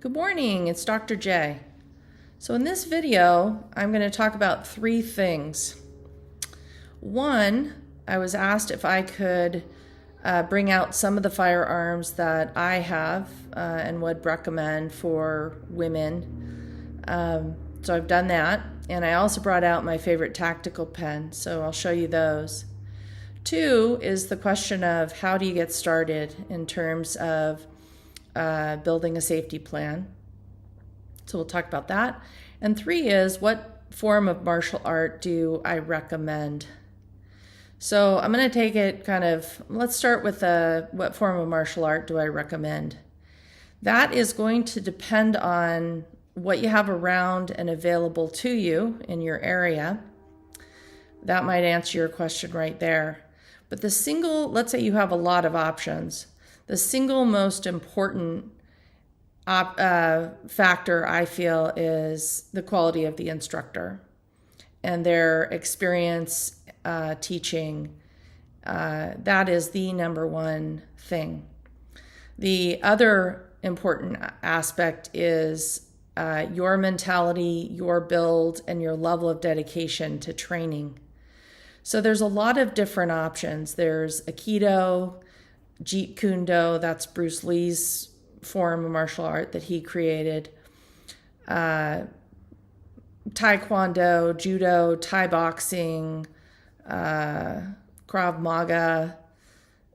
Good morning, it's Dr. J. So in this video, I'm going to talk about three things. One, I was asked if I could bring out some of the firearms that I have and would recommend for women. So I've done that, and I also brought out my favorite tactical pen, so I'll show you those. Two is the question of how do you get started in terms of building a safety plan. So we'll talk about that. And three is what form of martial art do I recommend? So I'm going to take it let's start with what form of martial art do I recommend? That is going to depend on what you have around and available to you in your area. That might answer your question right there. But let's say you have a lot of options. The single most important factor, I feel, is the quality of the instructor and their experience teaching. That is the number one thing. The other important aspect is your mentality, your build, and your level of dedication to training. So there's a lot of different options. There's Aikido, Jeet Kune Do, that's Bruce Lee's form of martial art that he created. Taekwondo, Judo, Thai boxing, Krav Maga.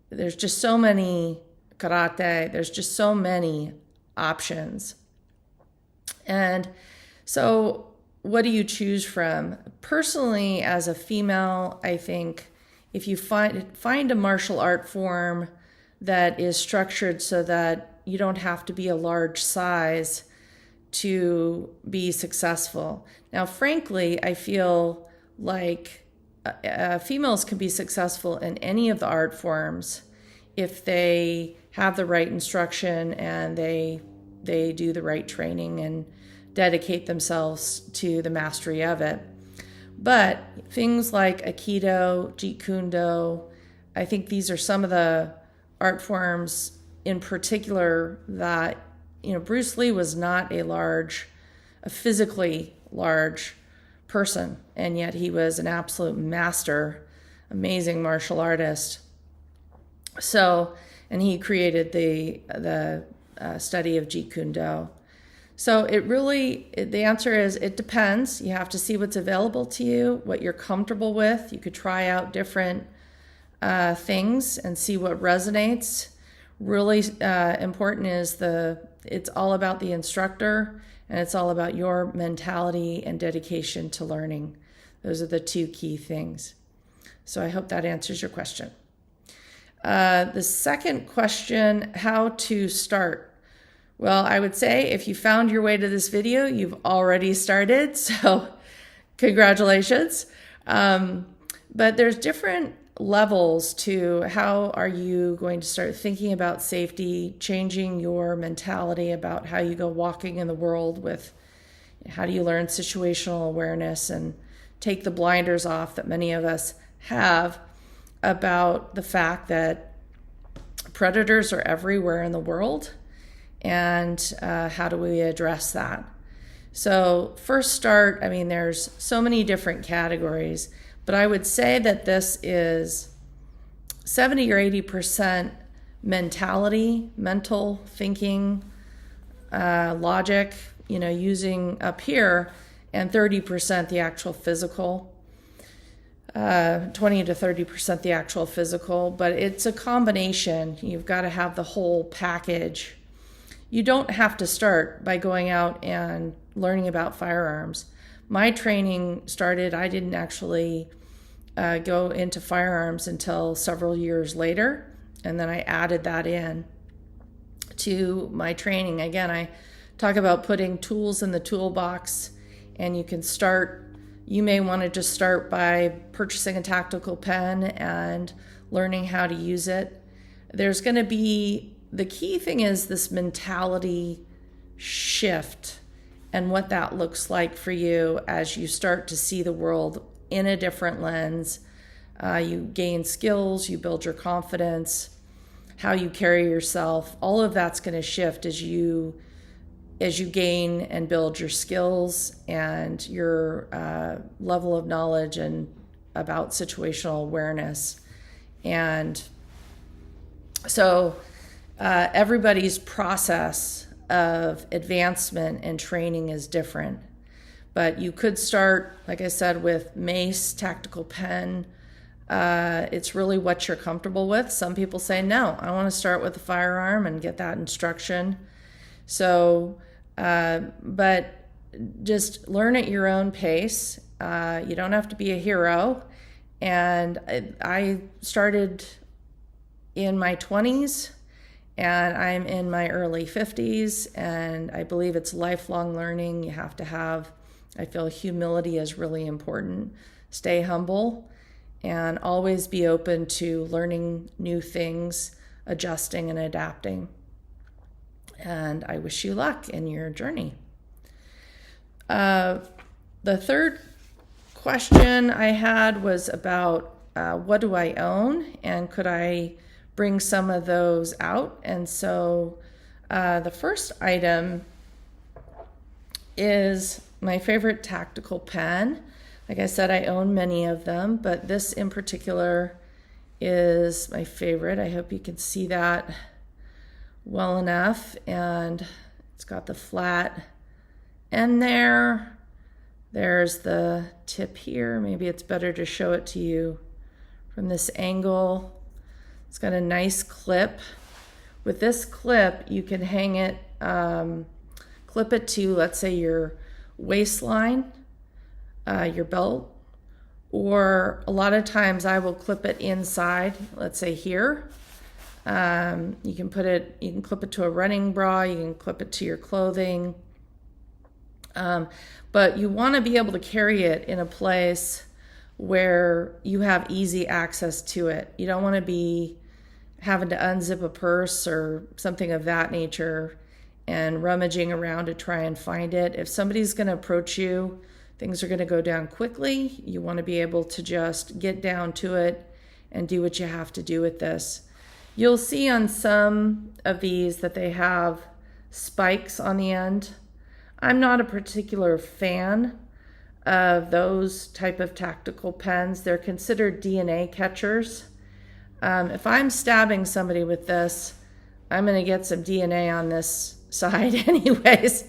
There's just so many, karate, there's just so many options. And so what do you choose from? Personally, as a female, I think if you find a martial art form that is structured so that you don't have to be a large size to be successful. Now, frankly, I feel like females can be successful in any of the art forms if they have the right instruction and they do the right training and dedicate themselves to the mastery of it. But things like Aikido, Jeet Kune Do, I think these are some of the art forms in particular that, Bruce Lee was not a physically large person, and yet he was an absolute master, amazing martial artist. So, and he created the study of Jeet Kune Do. So the answer is it depends. You have to see what's available to you, what you're comfortable with. You could try out different things and see what resonates. Really important is it's all about the instructor, and it's all about your mentality and dedication to learning. Those are the two key things. So I hope that answers your question. The second question, how to start? Well, I would say if you found your way to this video, you've already started, so congratulations. But there's different levels to how are you going to start thinking about safety, changing your mentality about how you go walking in the world with how do you learn situational awareness and take the blinders off that many of us have about the fact that predators are everywhere in the world, and how do we address that? So first there's so many different categories, but I would say that this is 70 or 80% mentality, mental thinking, logic, using up here, and 30% the actual physical, 20 to 30% the actual physical, but it's a combination. You've got to have the whole package. You don't have to start by going out and learning about firearms. My training started, I didn't actually go into firearms until several years later, and then I added that in to my training. Again, I talk about putting tools in the toolbox, and you may want to just start by purchasing a tactical pen and learning how to use it. The key thing is this mentality shift and what that looks like for you as you start to see the world in a different lens. You gain skills, you build your confidence, how you carry yourself. All of that's going to shift as you as you gain and build your skills and your level of knowledge and about situational awareness. And so everybody's process of advancement and training is different. But you could start, like I said, with mace, tactical pen. It's really what you're comfortable with. Some people say, no, I want to start with a firearm and get that instruction. So, but just learn at your own pace. You don't have to be a hero. And I started in my 20s, and I'm in my early 50s, and I believe it's lifelong learning. You have to have, I feel humility is really important. Stay humble and always be open to learning new things, adjusting and adapting. And I wish you luck in your journey. The third question I had was about what do I own, and could I bring some of those out? And so the first item is my favorite tactical pen. Like I said, I own many of them, but this in particular is my favorite. I hope you can see that well enough. And it's got the flat end there. There's the tip here. Maybe it's better to show it to you from this angle. It's got a nice clip. With this clip, you can hang it, clip it to, let's say, your waistline, your belt, or a lot of times I will clip it inside, let's say here. You can clip it to a running bra, you can clip it to your clothing. But you want to be able to carry it in a place where you have easy access to it. You don't want to be having to unzip a purse or something of that nature and rummaging around to try and find it. If somebody's going to approach you, things are going to go down quickly. You want to be able to just get down to it and do what you have to do with this. You'll see on some of these that they have spikes on the end. I'm not a particular fan of those type of tactical pens. They're considered DNA catchers. If I'm stabbing somebody with this, I'm going to get some DNA on this side anyways.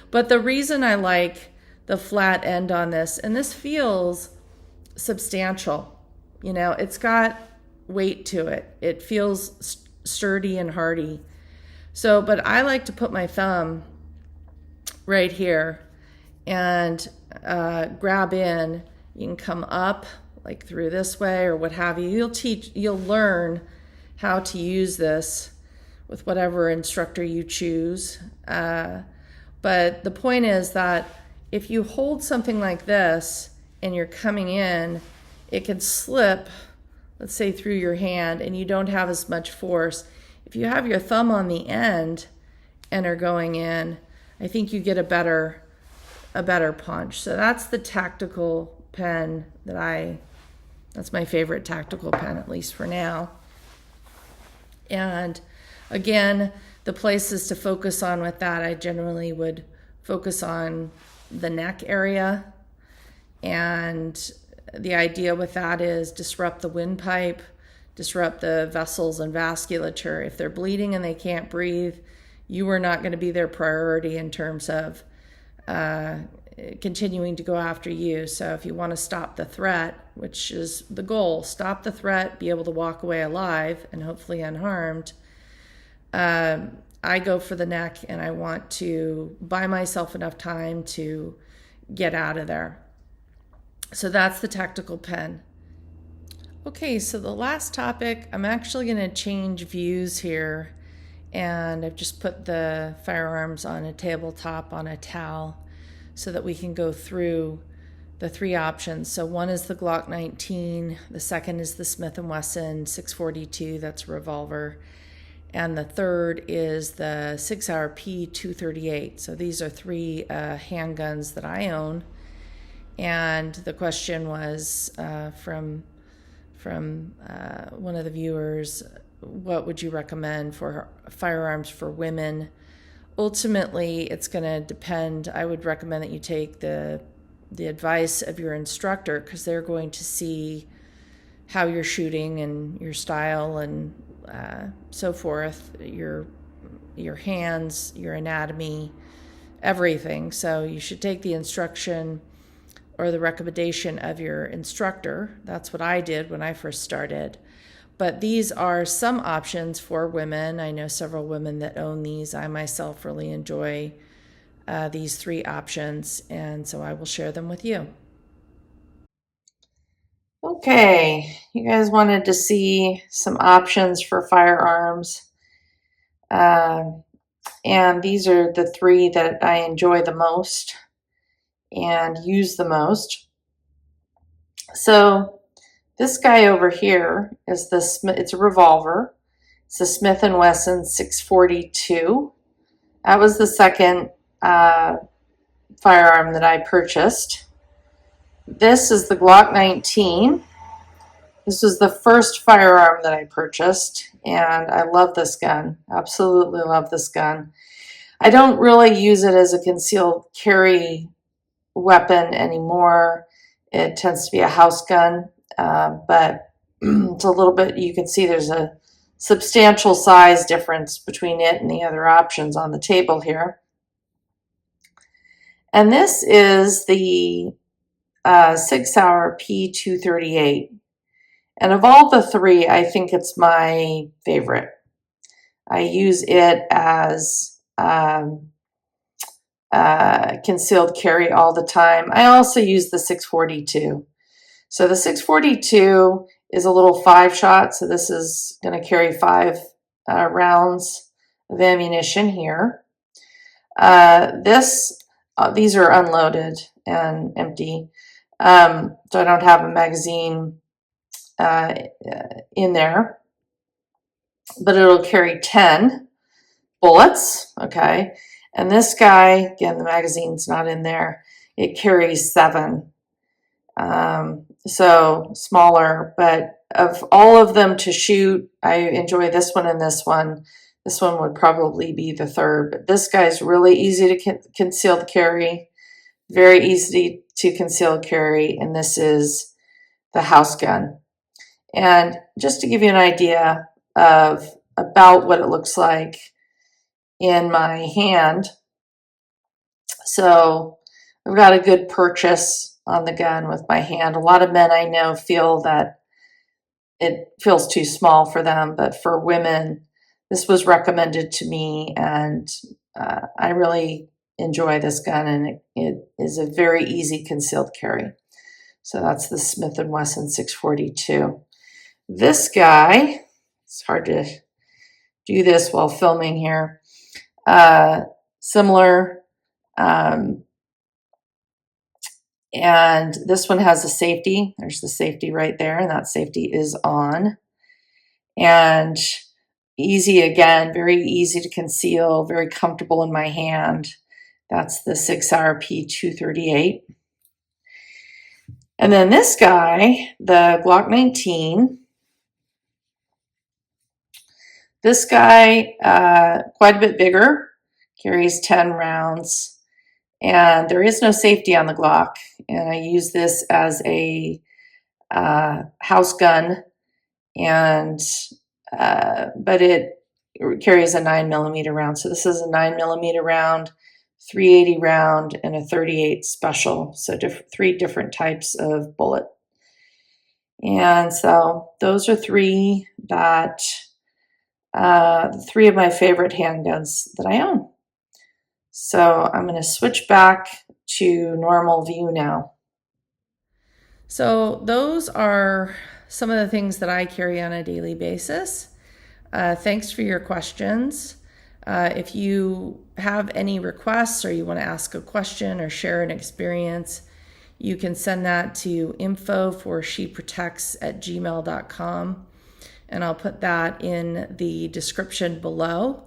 But the reason I like the flat end on this, and this feels substantial, it's got weight to it. It feels sturdy and hardy. So, but I like to put my thumb right here and grab in. You can come up like through this way or what have you. You'll learn how to use this with whatever instructor you choose. But the point is that if you hold something like this and you're coming in, it can slip, let's say, through your hand, and you don't have as much force. If you have your thumb on the end and are going in, I think you get a better punch. So that's the tactical pen that's my favorite tactical pen, at least for now. And again, the places to focus on with that, I generally would focus on the neck area. And the idea with that is disrupt the windpipe, disrupt the vessels and vasculature. If they're bleeding and they can't breathe, you are not going to be their priority in terms of continuing to go after you. So if you want to stop the threat, which is the goal, stop the threat, be able to walk away alive and hopefully unharmed, I go for the neck, and I want to buy myself enough time to get out of there. So that's the tactical pen. Okay, so the last topic, I'm actually going to change views here, and I've just put the firearms on a tabletop on a towel so that we can go through the three options. So one is the Glock 19, the second is the Smith & Wesson 642, that's a revolver, and the third is the 6-hour P238. So these are three handguns that I own. And the question was from one of the viewers, what would you recommend for firearms for women ultimately, it's going to depend. I would recommend that you take the advice of your instructor, because they're going to see how you're shooting and your style and so forth, your hands, your anatomy, everything. So you should take the instruction or the recommendation of your instructor. That's what I did when I first started. But these are some options for women. I know several women that own these. I myself really enjoy these 3 options, and so I will share them with you. Okay, you guys wanted to see some options for firearms. And these are the 3 that I enjoy the most and use the most. So this guy over here is it's a revolver. It's a Smith & Wesson 642. That was the second firearm that I purchased. This is the Glock 19. This was the first firearm that I purchased, and I love this gun. Absolutely love this gun. I don't really use it as a concealed carry weapon anymore. It tends to be a house gun, but it's a little bit, you can see there's a substantial size difference between it and the other options on the table here. And this is the Sig Sauer P238. And of all the 3, I think it's my favorite. I use it as concealed carry all the time. I also use the 642. So the 642 is a little 5-shot, so this is going to carry 5 rounds of ammunition here. These are unloaded and empty, so I don't have a magazine in there, but it'll carry 10 bullets. Okay, and this guy, again, the magazine's not in there, it carries 7, so smaller. But of all of them to shoot, I enjoy this one and this one. This one would probably be the 3rd, but this guy's really easy to conceal carry, very easy to conceal carry, and this is the house gun. And just to give you an idea of about what it looks like in my hand, so I've got a good purchase on the gun with my hand. A lot of men I know feel that it feels too small for them, but for women, this was recommended to me, and I really enjoy this gun, and it is a very easy concealed carry. So that's the Smith & Wesson 642. This guy, it's hard to do this while filming here, similar, and this one has a safety. There's the safety right there, and that safety is on. And easy again, very easy to conceal, very comfortable in my hand. That's the Sig Sauer P238. And then this guy, the Glock 19. This guy, quite a bit bigger, carries 10 rounds, and there is no safety on the Glock. And I use this as a house gun, and but it carries a 9mm round. So this is a 9mm round, 380 round, and a 38 special. So 3 different types of bullet. And so those are 3 that 3 of my favorite handguns that I own. So I'm going to switch back to normal view now. So those are some of the things that I carry on a daily basis. Thanks for your questions. If you have any requests, or you want to ask a question or share an experience, you can send that to info@sheprotects@gmail.com. And I'll put that in the description below.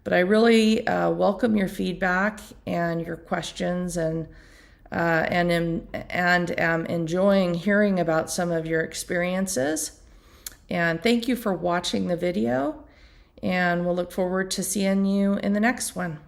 But I really welcome your feedback and your questions, and am enjoying hearing about some of your experiences. And thank you for watching the video, and we'll look forward to seeing you in the next one.